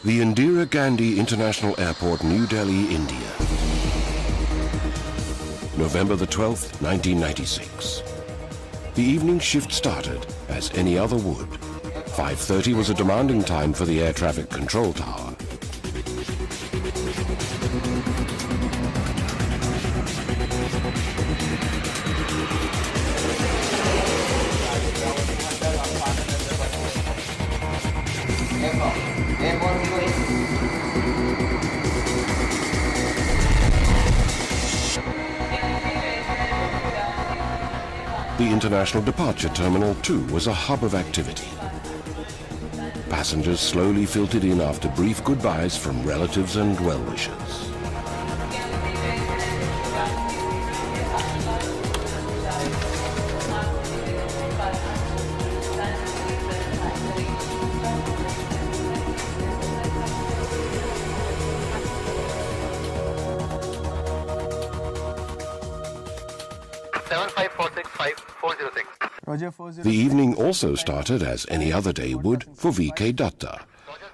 The Indira Gandhi International Airport, New Delhi, India. November the 12th, 1996. The evening shift started as any other would. 5:30 was a demanding time for the air traffic control tower. The International Departure Terminal too was a hub of activity. Passengers slowly filtered in after brief goodbyes from relatives and well-wishers. The evening also started, as any other day would, for V.K. Datta,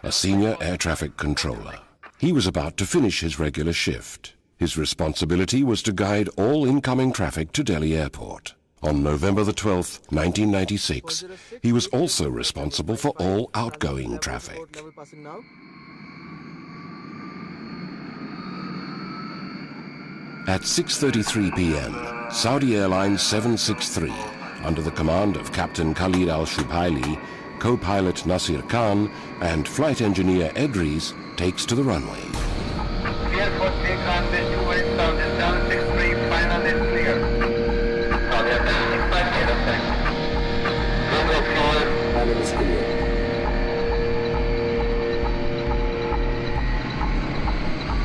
a senior air traffic controller. He was about to finish his regular shift. His responsibility was to guide all incoming traffic to Delhi Airport. On November the 12th, 1996, he was also responsible for all outgoing traffic. At 6:33 p.m., Saudi Airlines 763, under the command of Captain Khalid Al-Shubhaili, co-pilot Nasir Khan, and flight engineer Edris, takes to the runway. Clear for take runway 28 sound is 763, final is clear. Now we are 765 clear of time. Runway clear, final is clear.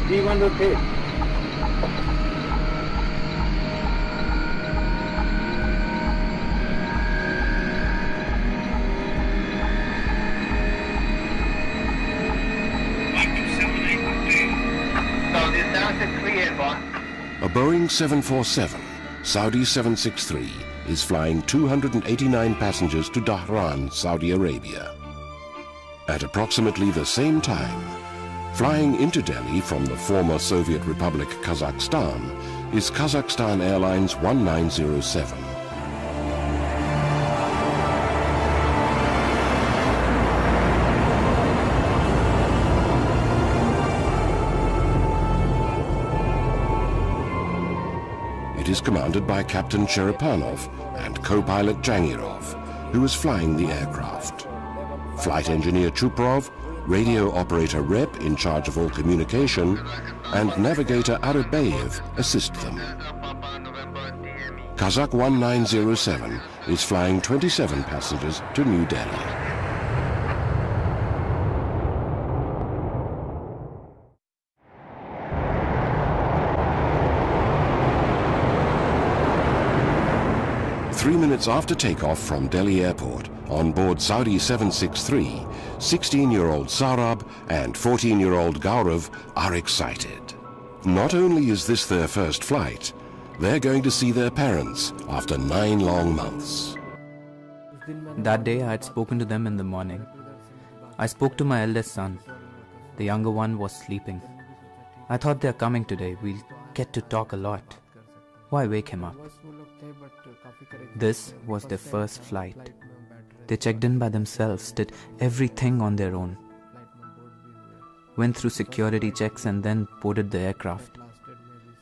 D1 rotate. A Boeing 747, Saudi 763, is flying 289 passengers to Dhahran, Saudi Arabia. At approximately the same time, flying into Delhi from the former Soviet Republic Kazakhstan is Kazakhstan Airlines 1907. It is commanded by Captain Cherepanov and co-pilot Jangirov, who is flying the aircraft. Flight engineer Chuprov, radio operator Rep in charge of all communication, and navigator Arabayev assist them. Kazakh 1907 is flying 27 passengers to New Delhi. Three minutes after takeoff from Delhi Airport, on board Saudi 763, 16-year-old Sarab and 14-year-old Gaurav are excited. Not only is this their first flight, they're going to see their parents after 9 long months. That day I had spoken to them in the morning. I spoke to my eldest son. The younger one was sleeping. I thought they're coming today. We'll get to talk a lot. Why wake him up? This was their first flight. They checked in by themselves, did everything on their own. Went through security checks and then boarded the aircraft.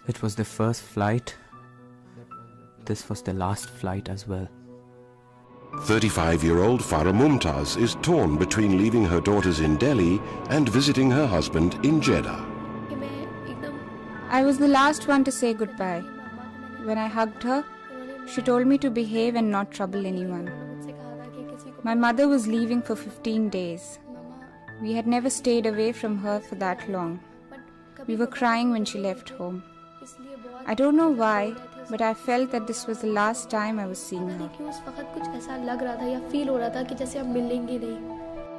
It was their first flight. This was their last flight as well. 35-year-old Farah Mumtaz is torn between leaving her daughters in Delhi and visiting her husband in Jeddah. I was the last one to say goodbye. When I hugged her, she told me to behave and not trouble anyone. My mother was leaving for 15 days. We had never stayed away from her for that long. We were crying when she left home. I don't know why, but I felt that this was the last time I was seeing her.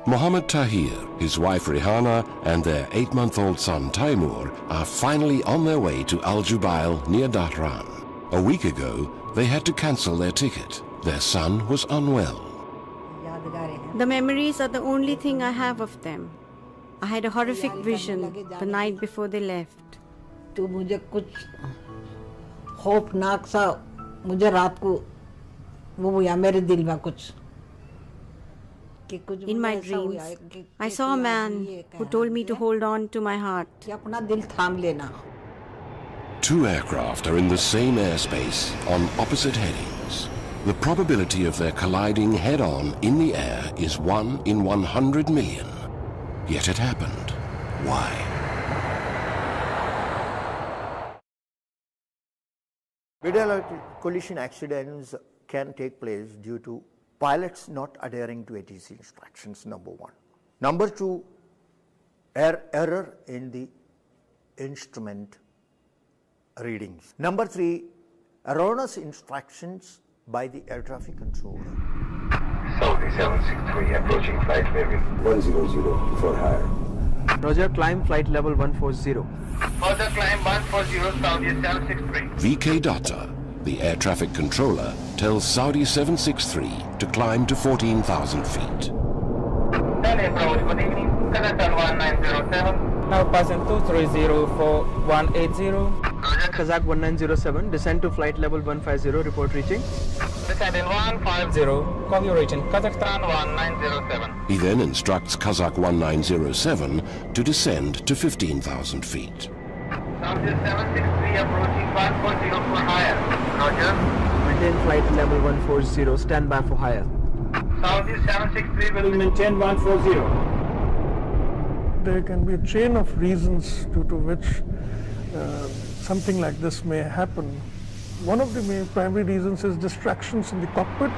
Mohammed Tahir, his wife Rehana, and their 8-month-old son Taimur are finally on their way to Al Jubail near Dhahran. A week ago, they had to cancel their ticket. Their son was unwell. The memories are the only thing I have of them. I had a horrific vision the night before they left. तो मुझे कुछ खौफनाक सा मुझे रात को वो हुआ मेरे दिल में कुछ कि कुछ In my dreams, I saw a man who told me to hold on to my heart. कि अपना दिल थाम लेना. Two aircraft are in the same airspace on opposite headings. The probability of their colliding head-on in the air is 1 in 100 million. Yet it happened. Why? Meteorological collision accidents can take place due to pilots not adhering to ATC instructions, number one. Number two, error in the instrument readings. Number three, erroneous instructions by the air traffic controller. Saudi 763 approaching flight level 100 for higher. Roger, climb flight level 140. Further climb 140 Saudi 763. VK Data, the air traffic controller, tells Saudi 763 to climb to 14,000 feet. Delhi approach, good evening. Kazakhstan 1907. Now passing 230 for 180. Roger. Kazakh 1907, descend to flight level 150, report reaching. Descend in 150. Copy your reaching. Kazakhstan 1907. He then instructs Kazakh 1907 to descend to 15,000 feet. Saudi 763 approaching 140 for higher. Roger. Maintain flight level 140, stand by for higher. Saudi 763 will Maintain 140. There can be a chain of reasons due to which something like this may happen. One of the main primary reasons is distractions in the cockpit.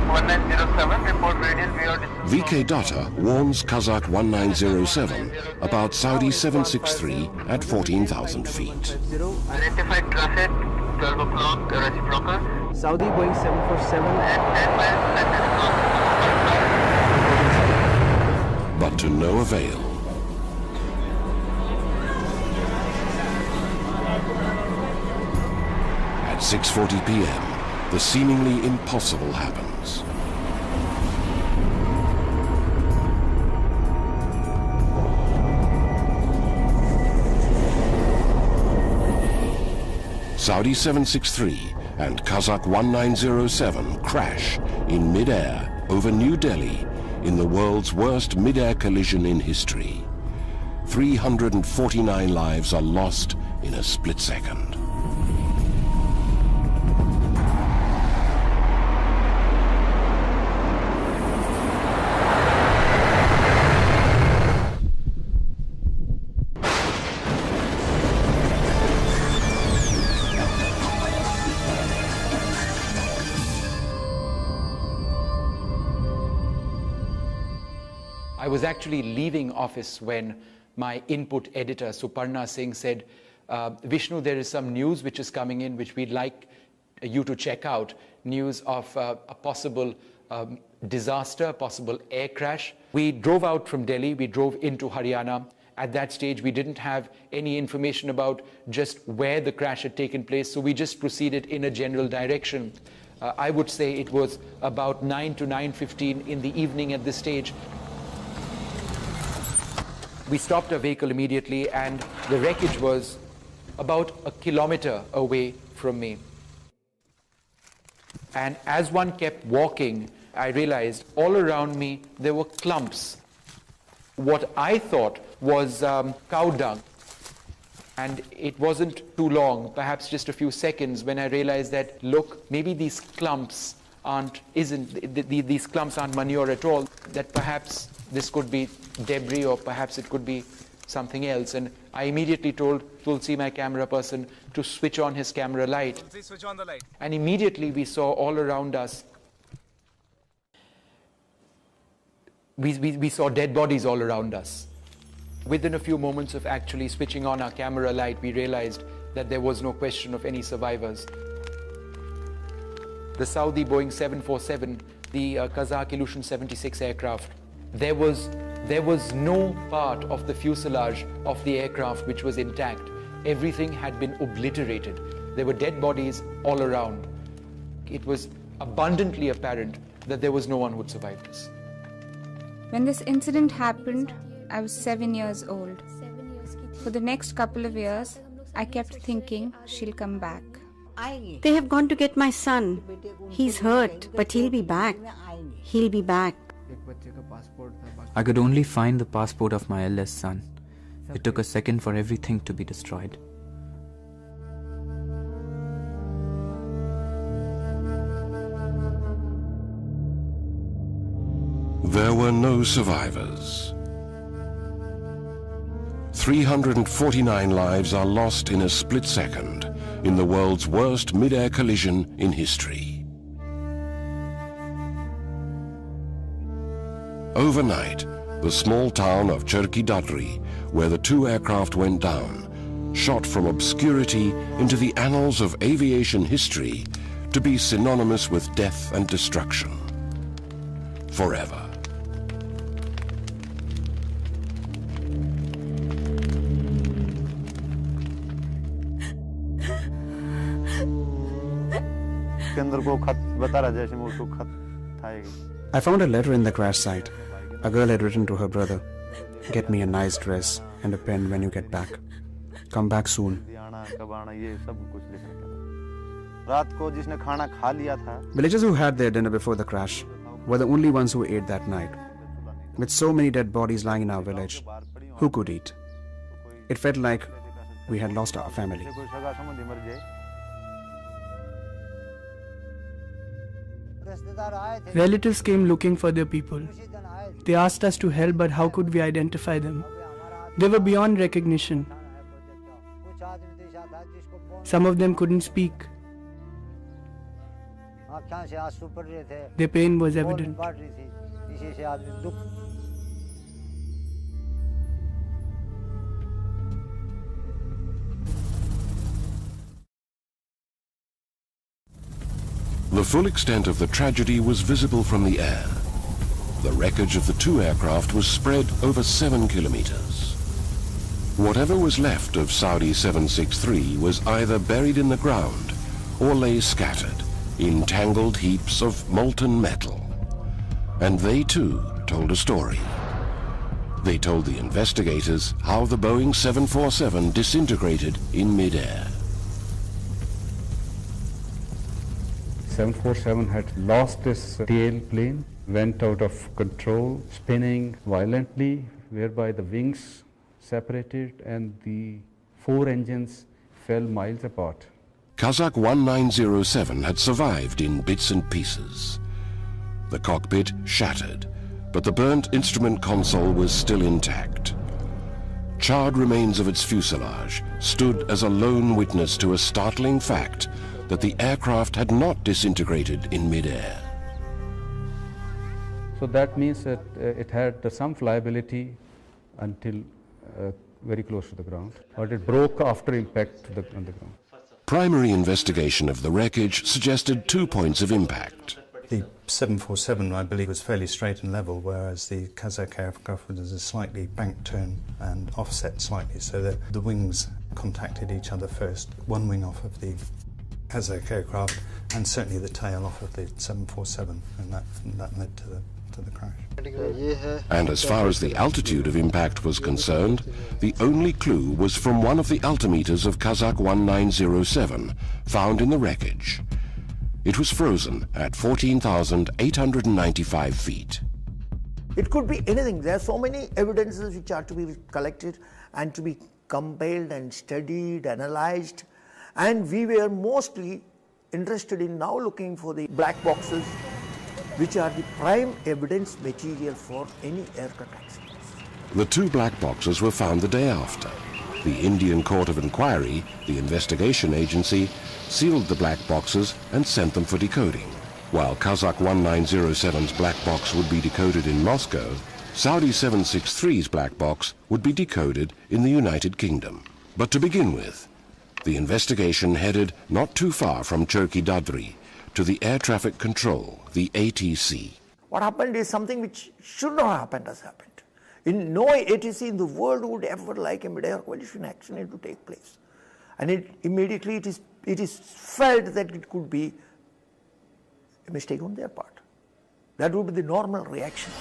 1907, report radial view. VK Data warns Kazakh 1907 about Saudi 763 at 14,000 feet. Identified traffic, 12 o'clock, reciprocal. Saudi Boeing 747 At 10 miles, But to no avail. At 6:40 p.m., the seemingly impossible happens. Saudi 763 and Kazakh 1907 crash in mid-air over New Delhi in the world's worst mid-air collision in history. 349 lives are lost in a split second. I was actually leaving office when my input editor, Suparna Singh, said, Vishnu, there is some news which is coming in which we'd like you to check out. News of a possible disaster, possible air crash. We drove out from Delhi, we drove into Haryana. At that stage, we didn't have any information about just where the crash had taken place, so we just proceeded in a general direction. I would say it was about 9 to 9:15 in the evening at this stage. We stopped our vehicle immediately, and the wreckage was about a kilometer away from me. And as one kept walking, I realized all around me there were clumps. What I thought was cow dung. And it wasn't too long, perhaps just a few seconds, when I realized that, look, maybe these clumps these clumps aren't manure at all, that perhaps this could be debris or perhaps it could be something else. And I immediately told Tulsi, my camera person, to switch on his camera light. Please switch on the light. And immediately we saw all around us, we saw dead bodies all around us. Within a few moments of actually switching on our camera light, we realized that there was no question of any survivors. The Saudi Boeing 747, the Kazakh Ilyushin 76 aircraft, there was no part of the fuselage of the aircraft which was intact. Everything had been obliterated. There were dead bodies all around. It was abundantly apparent that there was no one who would survive this. When this incident happened, I was 7 years old. For the next couple of years, I kept thinking she'll come back. They have gone to get my son. He's hurt, but he'll be back. He'll be back. I could only find the passport of my eldest son. It took a second for everything to be destroyed. There were no survivors. 349 lives are lost in a split second in the world's worst mid-air collision in history. Overnight, the small town of Cherki Dadri, where the two aircraft went down, shot from obscurity into the annals of aviation history to be synonymous with death and destruction. Forever. I found a letter in the crash site. A girl had written to her brother, "Get me a nice dress and a pen when you get back. Come back soon." Villagers who had their dinner before the crash were the only ones who ate that night. With so many dead bodies lying in our village, who could eat? It felt like we had lost our family. Relatives came looking for their people. They asked us to help, but how could we identify them? They were beyond recognition. Some of them couldn't speak. Their pain was evident. The full extent of the tragedy was visible from the air. The wreckage of the two aircraft was spread over 7 kilometers. Whatever was left of Saudi 763 was either buried in the ground or lay scattered in tangled heaps of molten metal. And they too told a story. They told the investigators how the Boeing 747 disintegrated in mid-air. 747 had lost its tail plane, went out of control, spinning violently, whereby the wings separated and the 4 engines fell miles apart. Kazakh 1907 had survived in bits and pieces. The cockpit shattered, but the burnt instrument console was still intact. Charred remains of its fuselage stood as a lone witness to a startling fact that the aircraft had not disintegrated in mid-air. So that means that it had some flyability until very close to the ground, but it broke after impact on the ground. Primary investigation of the wreckage suggested 2 points of impact. The 747, I believe, was fairly straight and level, whereas the Kazakh aircraft was a slightly bank turn and offset slightly, so that the wings contacted each other first. One wing off of the Kazakh aircraft, and certainly the tail off of the 747, and that led to the crash. And as far as the altitude of impact was concerned, the only clue was from one of the altimeters of Kazakh 1907 found in the wreckage. It was frozen at 14,895 feet. It could be anything. There are so many evidences which are to be collected and to be compiled and studied, analyzed. And we were mostly interested in now looking for the black boxes, which are the prime evidence material for any aircraft accidents. The 2 black boxes were found the day after. The Indian Court of Inquiry, the investigation agency, sealed the black boxes and sent them for decoding. While Kazakh 1907's black box would be decoded in Moscow, Saudi 763's black box would be decoded in the United Kingdom. But to begin with, the investigation headed not too far from Cherki Dadri to the Air Traffic Control, the ATC. What happened is something which should not have happened has happened. In no ATC in the world would ever like a mid-air collision accident to take place. And immediately it is felt that it could be a mistake on their part. That would be the normal reaction.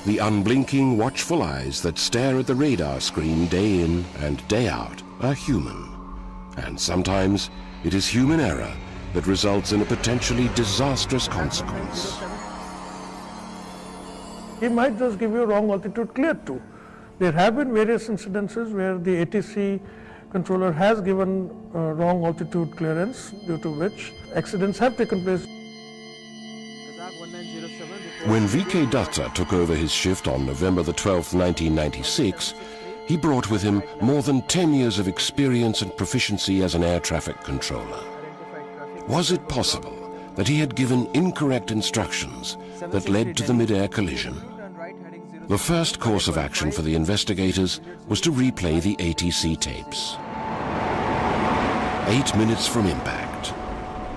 The unblinking, watchful eyes that stare at the radar screen day in and day out are human. And sometimes it is human error that results in a potentially disastrous consequence. He might just give you a wrong altitude clear to. There have been various incidences where the ATC controller has given wrong altitude clearance, due to which accidents have taken place. When VK Datta took over his shift on November the 12th, 1996, he brought with him more than 10 years of experience and proficiency as an air traffic controller. Was it possible that he had given incorrect instructions that led to the mid-air collision? The first course of action for the investigators was to replay the ATC tapes. 8 minutes from impact,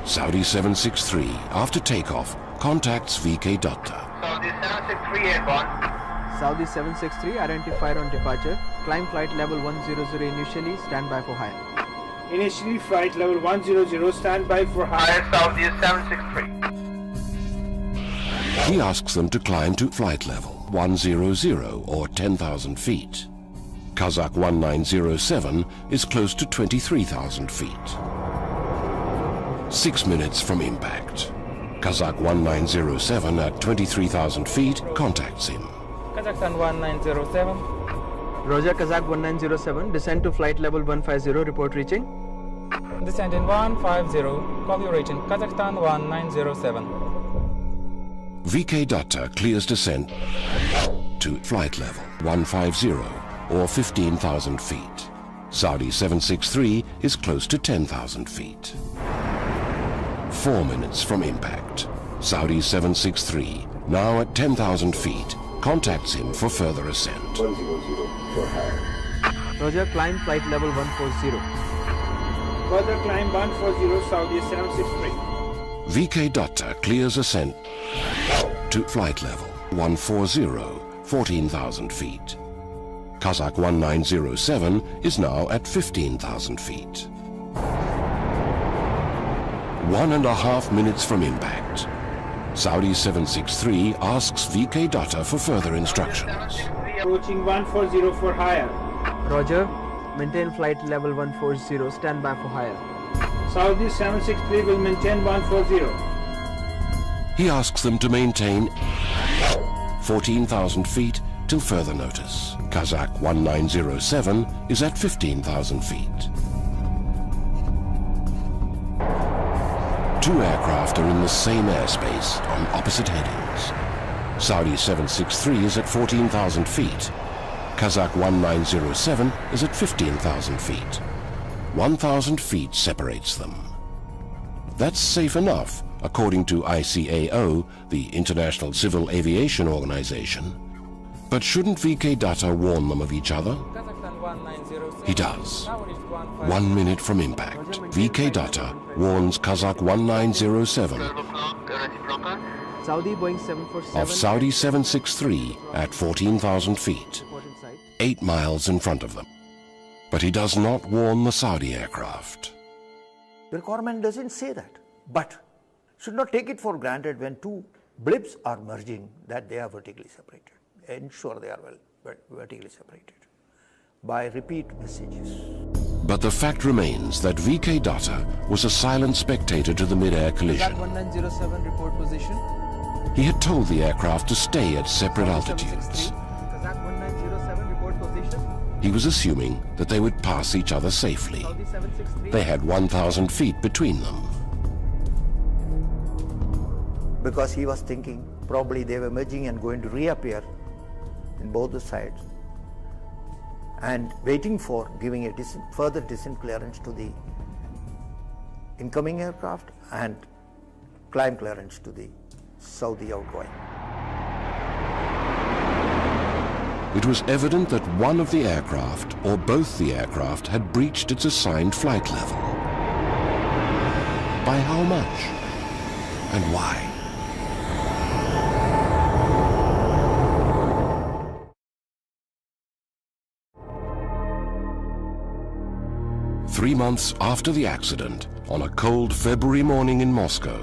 Saudi 763, after takeoff, contacts VK Datta. Saudi 763 airborne. Saudi 763 identified on departure. Climb flight level 100 initially, stand by for higher. Initially flight level 100, stand by for higher. Saudi 763. He asks them to climb to flight level 100 or 10,000 feet. Kazakh 1907 is close to 23,000 feet. 6 minutes from impact, Kazakh 1907 at 23,000 feet contacts him. Kazakhstan 1907. Roger, Kazakh 1907, descend to flight level 150, report reaching. Descent in 150, call you reaching Kazakhstan 1907. VK Datta clears descent to flight level 150 or 15,000 feet. Saudi 763 is close to 10,000 feet. 4 minutes from impact, Saudi 763, now at 10,000 feet, contacts him for further ascent. 100 for higher. Roger, climb flight level 140. Further climb 140, Saudi 763. VK Datta clears ascent to flight level 140, 14,000 feet. Kazakh 1907 is now at 15,000 feet. 1.5 minutes from impact, Saudi 763 asks VK Datta for further instructions. Approaching 140 for higher. Roger, maintain flight level 140, stand by for higher. Saudi 763 will maintain 140. He asks them to maintain 14,000 feet till further notice. Kazakh 1907 is at 15,000 feet. Two aircraft are in the same airspace on opposite headings. Saudi 763 is at 14,000 feet. Kazakh 1907 is at 15,000 feet. 1,000 feet separates them. That's safe enough, according to ICAO, the International Civil Aviation Organization. But shouldn't VK Datta warn them of each other? He does. 1 minute from impact, VK Datta warns Kazakh 1907 Saudi Boeing 747 of Saudi 763 at 14,000 feet, 8 miles in front of them. But he does not warn the Saudi aircraft. The requirement doesn't say that, but should not take it for granted when two blips are merging that they are vertically separated. Ensure they are vertically separated by repeat messages. But the fact remains that VK Datta was a silent spectator to the mid-air collision. Kazakh 1907, report position. He had told the aircraft to stay at separate altitudes. Kazakh 1907, report position. He was assuming that they would pass each other safely. Saudi 763. They had 1,000 feet between them. Because he was thinking probably they were merging and going to reappear in both the sides, and waiting for giving a further descent clearance to the incoming aircraft and climb clearance to the Saudi outgoing. It was evident that one of the aircraft, or both the aircraft, had breached its assigned flight level. By how much? And why? Three months after the accident, on a cold February morning in Moscow,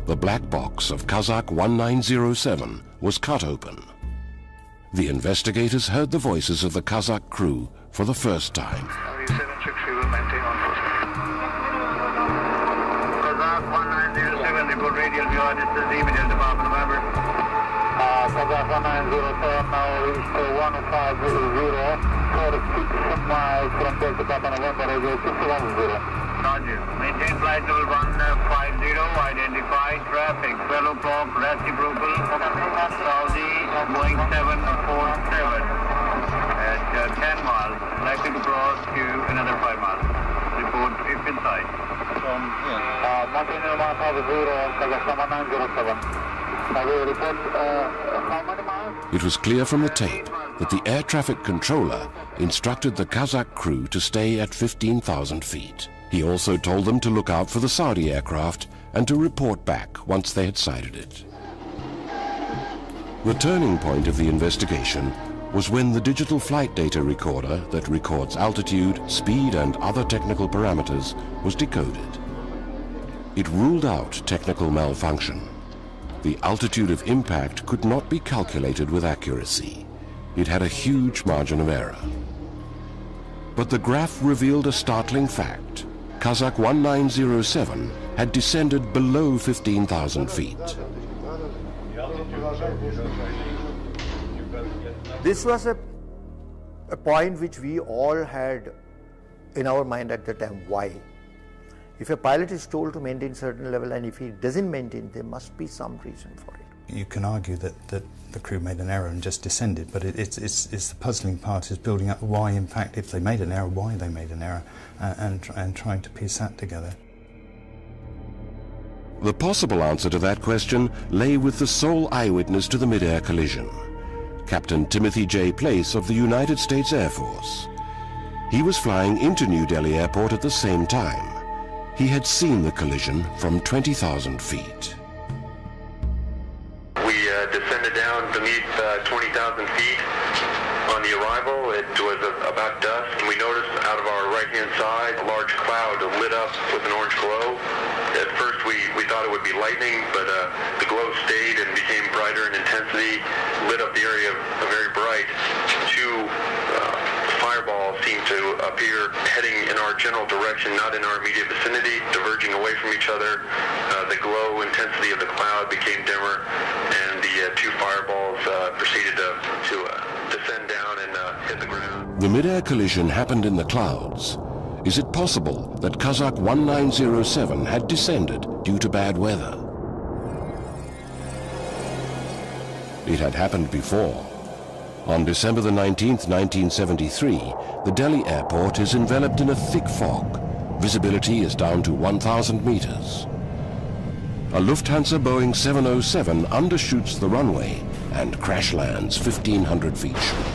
the black box of Kazakh 1907 was cut open. The investigators heard the voices of the Kazakh crew for the first time. 763 will maintain on course. Kazakh 1907, report radial view, this is the immediate department member. Kazakh 1907, now reached 1500, 46 miles from Delta Papa November, radio 610. Roger. Maintain flight level 150, identify traffic, fellow clock, reciprocal, Saudi, Boeing 747 at 10 miles, likely to cross to another 5 miles. Report if inside. From Mountain 150, Kazakhstan 907. Report, how many miles? It was clear from the tape that the air traffic controller instructed the Kazakh crew to stay at 15,000 feet. He also told them to look out for the Saudi aircraft and to report back once they had sighted it. The turning point of the investigation was when the digital flight data recorder that records altitude, speed and other technical parameters was decoded. It ruled out technical malfunction. The altitude of impact could not be calculated with accuracy. It had a huge margin of error. But the graph revealed a startling fact. Kazakh 1907 had descended below 15,000 feet. This was a point which we all had in our mind at the time. Why? If a pilot is told to maintain certain level and if he doesn't maintain, there must be some reason for it. You can argue that the crew made an error and just descended, but it's the puzzling part is building up why, in fact, if they made an error, why they made an error, and trying to piece that together. The possible answer to that question lay with the sole eyewitness to the mid-air collision, Captain Timothy J. Place of the United States Air Force. He was flying into New Delhi Airport at the same time. He had seen the collision from 20,000 feet. We descended down beneath 20,000 feet. On the arrival, it was about dusk, and we noticed out of our right-hand side a large cloud lit up with an orange glow. At first, we thought it would be lightning, but the glow stayed and became brighter in intensity, lit up the area very bright. Two fireballs seemed to appear heading in our general direction, not in our immediate vicinity, diverging away from each other. The glow intensity of the cloud became dimmer, and the two fireballs proceeded to descend down and hit the ground. The mid-air collision happened in the clouds. Is it possible that Kazakh 1907 had descended due to bad weather? It had happened before. On December the 19th, 1973, the Delhi airport is enveloped in a thick fog. Visibility is down to 1,000 meters. A Lufthansa Boeing 707 undershoots the runway and crash lands 1,500 feet short.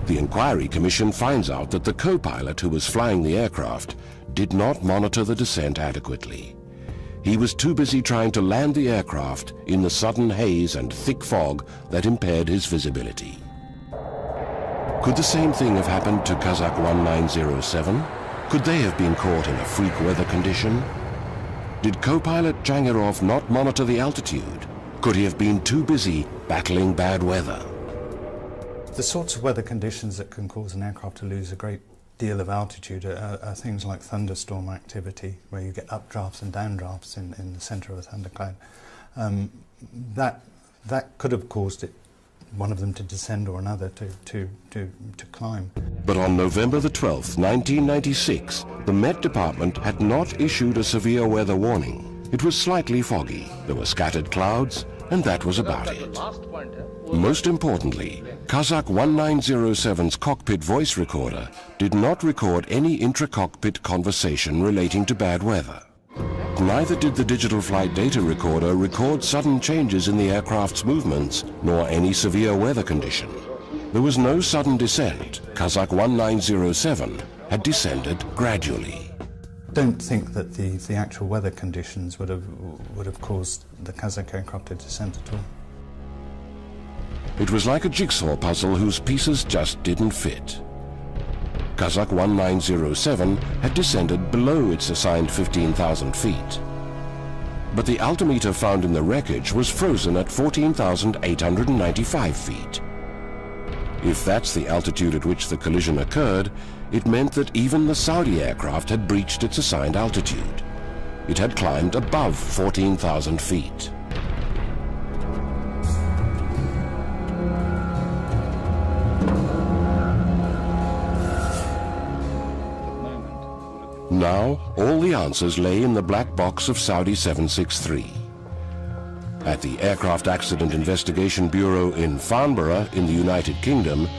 The Inquiry Commission finds out that the co-pilot who was flying the aircraft did not monitor the descent adequately. He was too busy trying to land the aircraft in the sudden haze and thick fog that impaired his visibility. Could the same thing have happened to Kazakh 1907? Could they have been caught in a freak weather condition? Did co-pilot Jangarov not monitor the altitude? Could he have been too busy battling bad weather? The sorts of weather conditions that can cause an aircraft to lose a great deal of altitude are things like thunderstorm activity, where you get updrafts and downdrafts in the center of a thundercloud. That could have caused one of them to descend or another to climb. But on November the 12th, 1996, the Met Department had not issued a severe weather warning. It was slightly foggy, there were scattered clouds, and that was about it. Most importantly, Kazakh 1907's cockpit voice recorder did not record any intra-cockpit conversation relating to bad weather. Neither did the digital flight data recorder record sudden changes in the aircraft's movements, nor any severe weather condition. There was no sudden descent. Kazakh 1907 had descended gradually. Don't think that the actual weather conditions would have caused the Kazakh aircraft to descend at all. It was like a jigsaw puzzle whose pieces just didn't fit. Kazakh 1907 had descended below its assigned 15,000 feet. but the altimeter found in the wreckage was frozen at 14,895 feet. If that's the altitude at which the collision occurred, it meant that even the Saudi aircraft had breached its assigned altitude. It had climbed above 14,000 feet. Now, all the answers lay in the black box of Saudi 763. At the Aircraft Accident Investigation Bureau in Farnborough in the United Kingdom,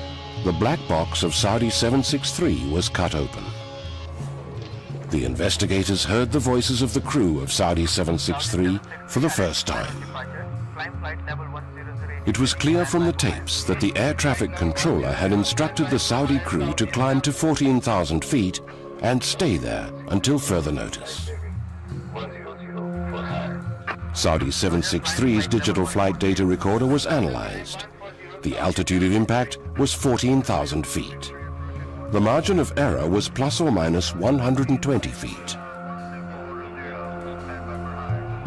the black box of Saudi 763 was cut open. The investigators heard the voices of the crew of Saudi 763 for the first time. It was clear from the tapes that the air traffic controller had instructed the Saudi crew to climb to 14,000 feet and stay there until further notice. Saudi 763's digital flight data recorder was analyzed. The altitude of impact was 14,000 feet. The margin of error was plus or minus 120 feet.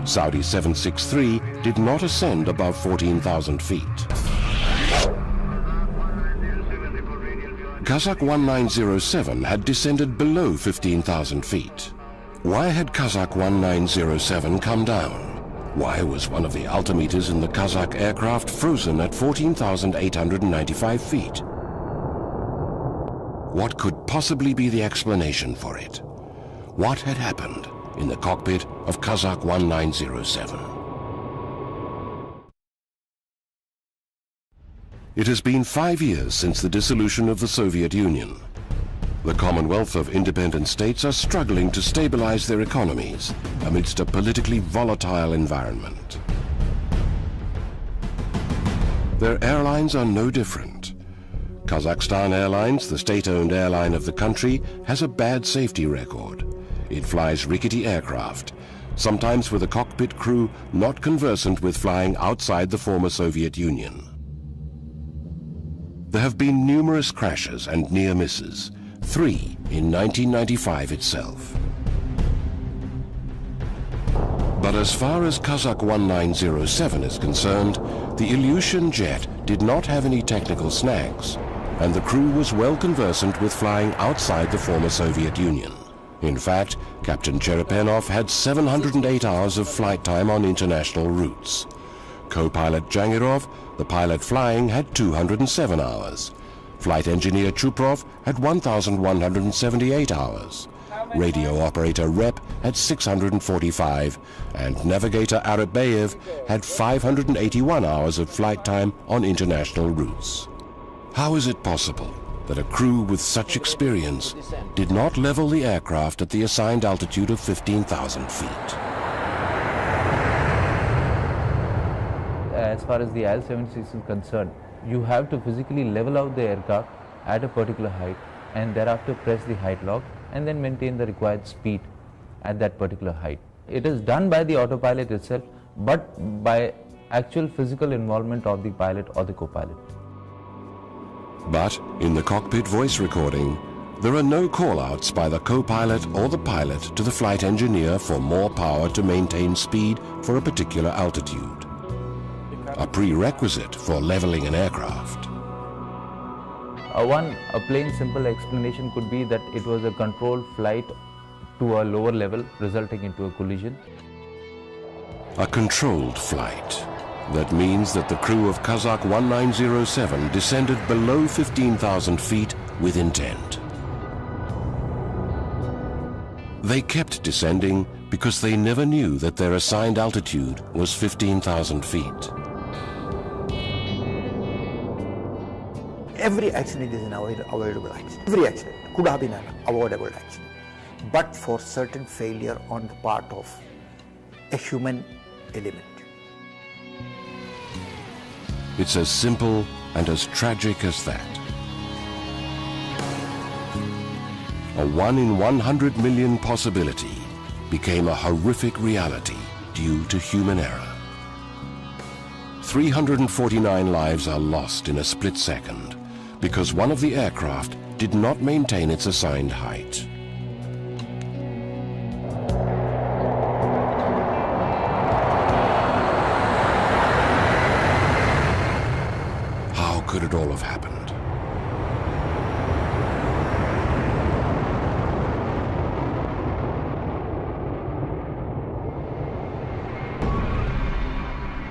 Saudi 763 did not ascend above 14,000 feet. Kazakh 1907 had descended below 15,000 feet. Why had Kazakh 1907 come down? Why was one of the altimeters in the Kazakh aircraft frozen at 14,895 feet? What could possibly be the explanation for it? What had happened in the cockpit of Kazakh 1907? It has been 5 years since the dissolution of the Soviet Union. The Commonwealth of Independent States are struggling to stabilize their economies amidst a politically volatile environment. Their airlines are no different. Kazakhstan Airlines, the state-owned airline of the country, has a bad safety record. It flies rickety aircraft, sometimes with a cockpit crew not conversant with flying outside the former Soviet Union. There have been numerous crashes and near misses, 3 in 1995 itself. But as far as Kazakh 1907 is concerned, the Ilyushin jet did not have any technical snags, and the crew was well conversant with flying outside the former Soviet Union. In fact, Captain Cherepenov had 708 hours of flight time on international routes. Co-pilot Jangirov, the pilot flying, had 207 hours. Flight engineer Chuprov had 1,178 hours. Radio operator Rep had 645, and navigator Arabayev had 581 hours of flight time on international routes. How is it possible that a crew with such experience did not level the aircraft at the assigned altitude of 15,000 feet? As far as the IL-76 is concerned, you have to physically level out the aircraft at a particular height and thereafter press the height lock and then maintain the required speed at that particular height. It is done by the autopilot itself, but by actual physical involvement of the pilot or the co-pilot. But in the cockpit voice recording, there are no call-outs by the co-pilot or the pilot to the flight engineer for more power to maintain speed for a particular altitude, a prerequisite for leveling an aircraft. A plain simple explanation could be that it was a controlled flight to a lower level resulting into a collision. A controlled flight. That means that the crew of Kazakh 1907 descended below 15,000 feet with intent. They kept descending because they never knew that their assigned altitude was 15,000 feet. Every accident is an avoidable accident. Every accident could have been an avoidable accident, but for certain failure on the part of a human element. It's as simple and as tragic as that. A 1 in 100 million possibility became a horrific reality due to human error. 349 lives are lost in a split second because one of the aircraft did not maintain its assigned height. could all have happened?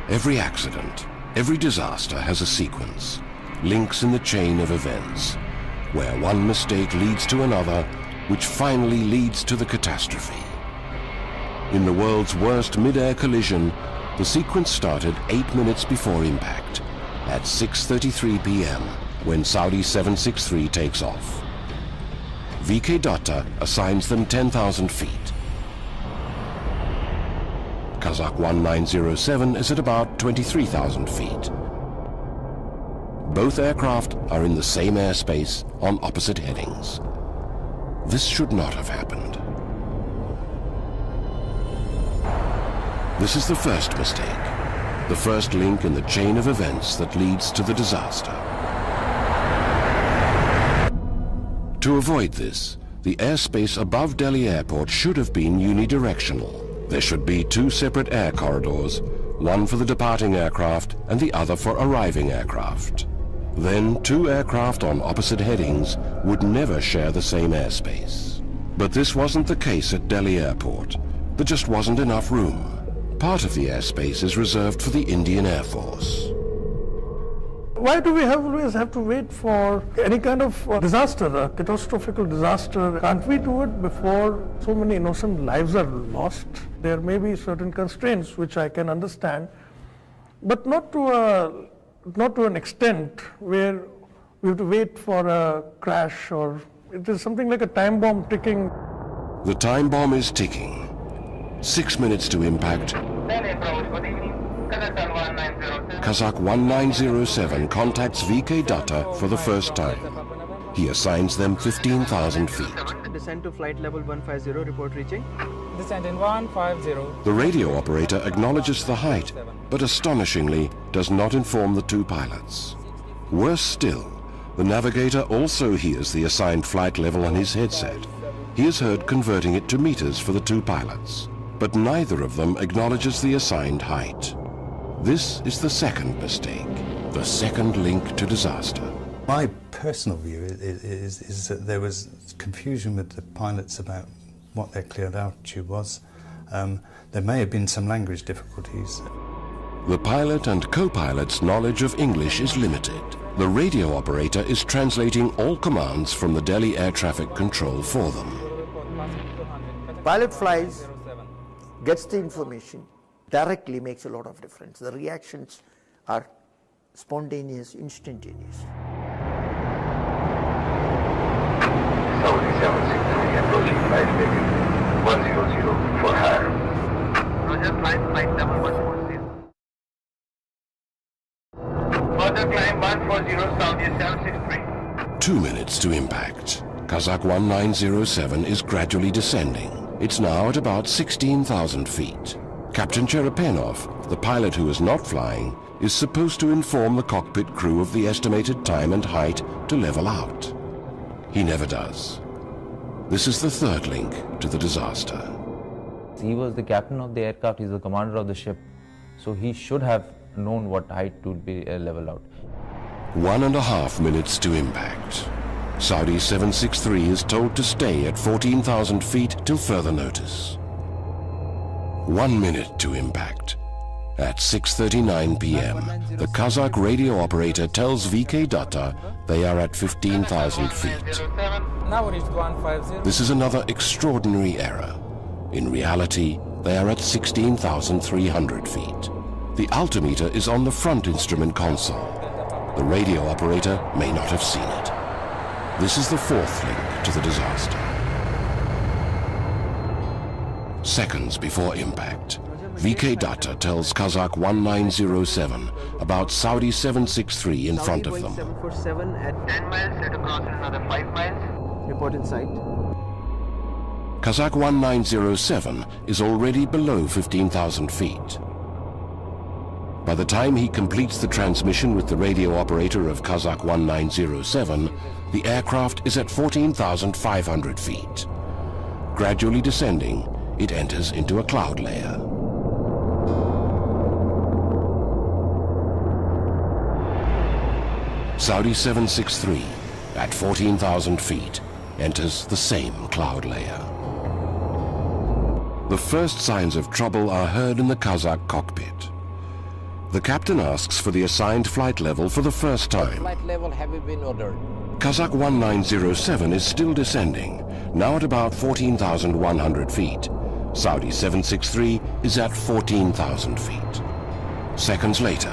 Every accident, every disaster has a sequence, links in the chain of events, where one mistake leads to another, which finally leads to the catastrophe. In the world's worst mid-air collision, the sequence started 8 minutes before impact, at 6:33 p.m., when Saudi 763 takes off. VK Datta assigns them 10,000 feet. Kazakh 1907 is at about 23,000 feet. Both aircraft are in the same airspace on opposite headings. This should not have happened. This is the first mistake, the first link in the chain of events that leads to the disaster. To avoid this, the airspace above Delhi Airport should have been unidirectional. There should be 2 separate air corridors, one for the departing aircraft and the other for arriving aircraft. Then 2 aircraft on opposite headings would never share the same airspace. But this wasn't the case at Delhi Airport. There just wasn't enough room. Part of the airspace is reserved for the Indian Air Force. Why do we always have to wait for any kind of disaster, a catastrophic disaster? Can't we do it before so many innocent lives are lost? There may be certain constraints which I can understand, but not to an extent where we have to wait for a crash, or it is something like a time bomb ticking. The time bomb is ticking. 6 minutes to impact. Kazakh 1907 contacts VK Datta for the first time. He assigns them 15,000 feet. Descend to flight level 150, report reaching. Descend in 150. The radio operator acknowledges the height, but astonishingly does not inform the 2 pilots. Worse still, the navigator also hears the assigned flight level on his headset. He is heard converting it to meters for the 2 pilots, but neither of them acknowledges the assigned height. This is the second mistake, the second link to disaster. My personal view is that there was confusion with the pilots about what their cleared altitude was. There may have been some language difficulties. The pilot and co-pilot's knowledge of English is limited. The radio operator is translating all commands from the Delhi Air Traffic Control for them. Pilot flies, gets the information, directly makes a lot of difference. The reactions are spontaneous, instantaneous. Saudi 763 approaching flight level 100 for higher. Roger, flight level 140. Further climb 140, Saudi 763. 2 minutes to impact. Kazakh 1907 is gradually descending. It's now at about 16,000 feet. Captain Cherepenov, the pilot who is not flying, is supposed to inform the cockpit crew of the estimated time and height to level out. He never does. This is the third link to the disaster. He was the captain of the aircraft, he's the commander of the ship, so he should have known what height to be level out. 1.5 minutes to impact. Saudi 763 is told to stay at 14,000 feet till further notice. 1 minute to impact. At 6:39 p.m., the Kazakh radio operator tells VK Datta they are at 15,000 feet. Now reached 150. This is another extraordinary error. In reality, they are at 16,300 feet. The altimeter is on the front instrument console. The radio operator may not have seen it. This is the fourth link to the disaster. Seconds before impact, VK Datta tells Kazakh 1907 about Saudi 763 in front of them. 747 at 10 miles, set across another 5 miles. report in sight. Kazakh 1907 is already below 15,000 feet. By the time he completes the transmission with the radio operator of Kazakh 1907, the aircraft is at 14,500 feet. Gradually descending, it enters into a cloud layer. Saudi 763, at 14,000 feet, enters the same cloud layer. The first signs of trouble are heard in the Kazakh cockpit. The captain asks for the assigned flight level for the first time. Flight level have you been ordered? Kazakh 1907 is still descending, now at about 14,100 feet. Saudi 763 is at 14,000 feet. Seconds later,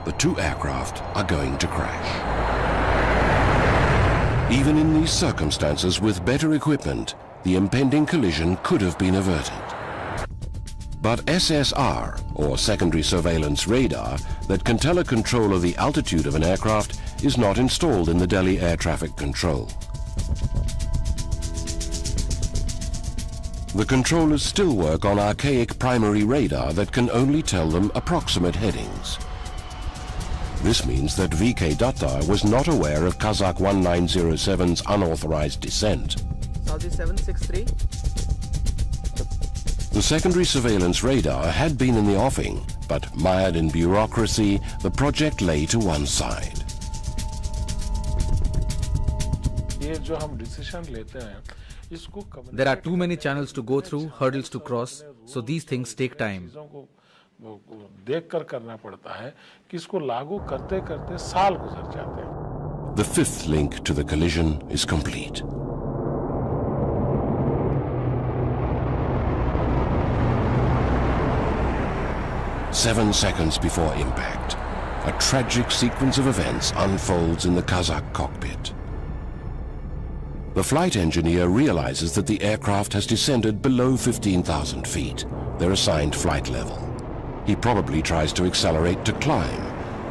the two aircraft are going to crash. Even in these circumstances, with better equipment, the impending collision could have been averted. But SSR, or secondary surveillance radar, that can tell a controller the altitude of an aircraft is not installed in the Delhi Air Traffic Control. The controllers still work on archaic primary radar that can only tell them approximate headings. This means that VK Dutta was not aware of Kazakh 1907's unauthorized descent. Saudi 763. The secondary surveillance radar had been in the offing, but mired in bureaucracy, the project lay to one side. There are too many channels to go through, hurdles to cross, so these things take time. The fifth link to the collision is complete. Seven seconds before impact, a tragic sequence of events unfolds in the Kazakh cockpit. The flight engineer realizes that the aircraft has descended below 15,000 feet, their assigned flight level. He probably tries to accelerate to climb,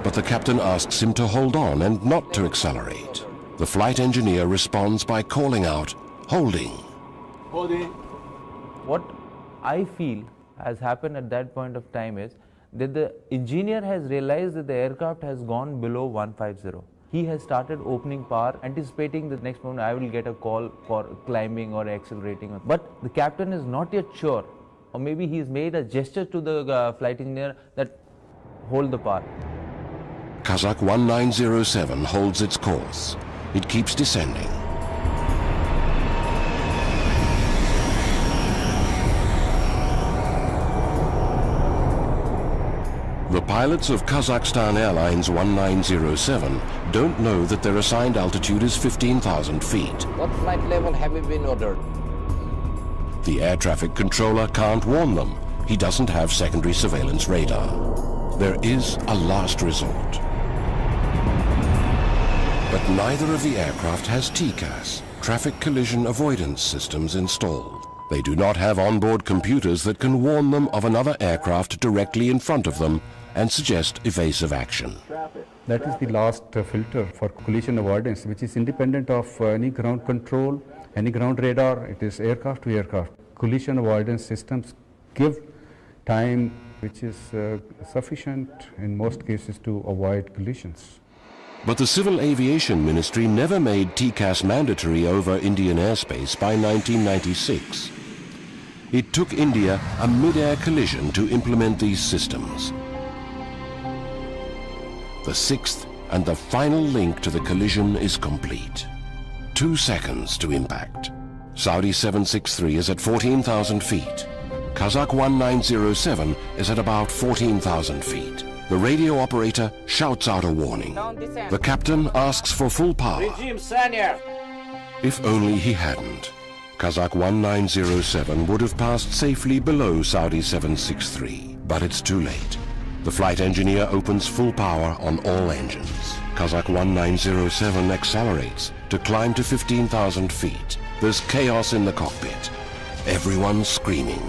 but the captain asks him to hold on and not to accelerate. The flight engineer responds by calling out, "Holding." What I feel has happened at that point of time is that the engineer has realized that the aircraft has gone below 150. He has started opening power, anticipating the next moment I will get a call for climbing or accelerating. But the captain is not yet sure, or maybe he's made a gesture to the flight engineer that hold the power. Kazakh 1907 holds its course. It keeps descending. The pilots of Kazakhstan Airlines 1907 don't know that their assigned altitude is 15,000 feet. What flight level have you been ordered? The air traffic controller can't warn them. He doesn't have secondary surveillance radar. There is a last resort. But neither of the aircraft has TCAS, traffic collision avoidance systems, installed. They do not have onboard computers that can warn them of another aircraft directly in front of them and suggest evasive action. That is the last filter for collision avoidance, which is independent of any ground control, any ground radar. It is aircraft to aircraft. Collision avoidance systems give time which is sufficient in most cases to avoid collisions. But the Civil Aviation Ministry never made TCAS mandatory over Indian airspace by 1996. It took India a mid-air collision to implement these systems. The sixth and the final link to the collision is complete. 2 seconds to impact. Saudi 763 is at 14,000 feet. Kazakh 1907 is at about 14,000 feet. The radio operator shouts out a warning. The captain asks for full power. If only he hadn't. Kazakh 1907 would have passed safely below Saudi 763, but it's too late. The flight engineer opens full power on all engines. Kazakh 1907 accelerates to climb to 15,000 feet. There's chaos in the cockpit. Everyone's screaming.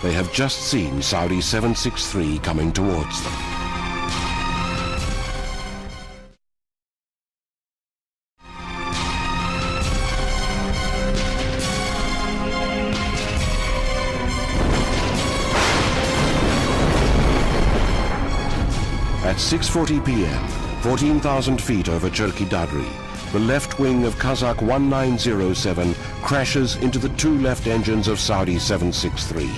They have just seen Saudi 763 coming towards them. At 6:40 p.m., 14,000 feet over Cherki Dadri, the left wing of Kazakh 1907 crashes into the 2 left engines of Saudi 763.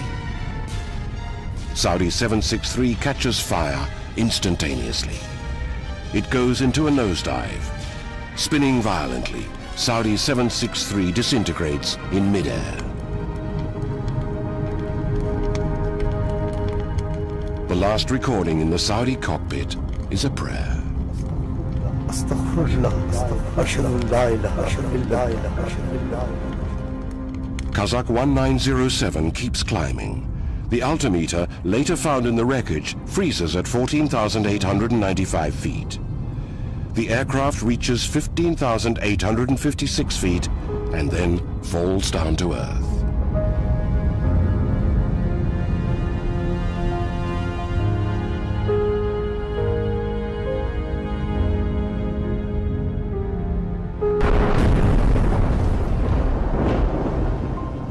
Saudi 763 catches fire instantaneously. it goes into a nosedive. Spinning violently, Saudi 763 disintegrates in mid-air. The last recording in the Saudi cockpit is a prayer. Kazakh 1907 keeps climbing. The altimeter, later found in the wreckage, freezes at 14,895 feet. The aircraft reaches 15,856 feet and then falls down to earth.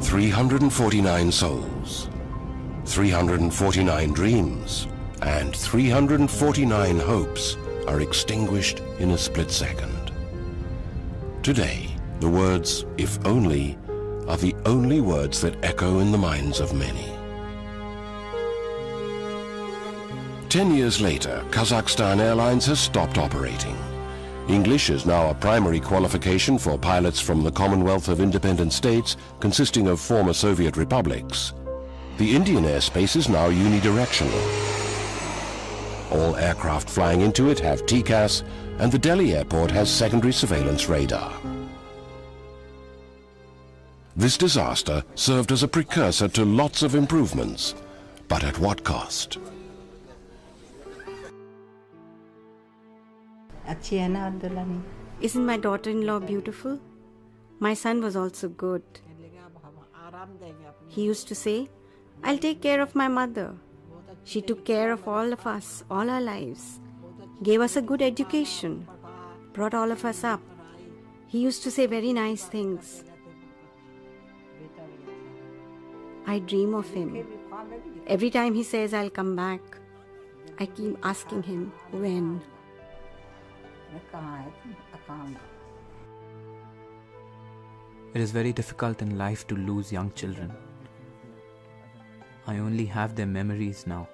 "349 souls, 349 dreams, and 349 hopes are extinguished in a split second. Today, the words, 'if only,' are the only words that echo in the minds of many." 10 years later, Kazakhstan Airlines has stopped operating. English is now a primary qualification for pilots from the Commonwealth of Independent States consisting of former Soviet republics. The Indian airspace is now unidirectional. All aircraft flying into it have TCAS, and the Delhi airport has secondary surveillance radar. This disaster served as a precursor to lots of improvements, but at what cost? Isn't my daughter-in-law beautiful? My son was also good. He used to say, "I'll take care of my mother. She took care of all of us, all our lives, gave us a good education, brought all of us up." He used to say very nice things. I dream of him. Every time he says, "I'll come back," I keep asking him, when? It is very difficult in life to lose young children. I only have their memories now.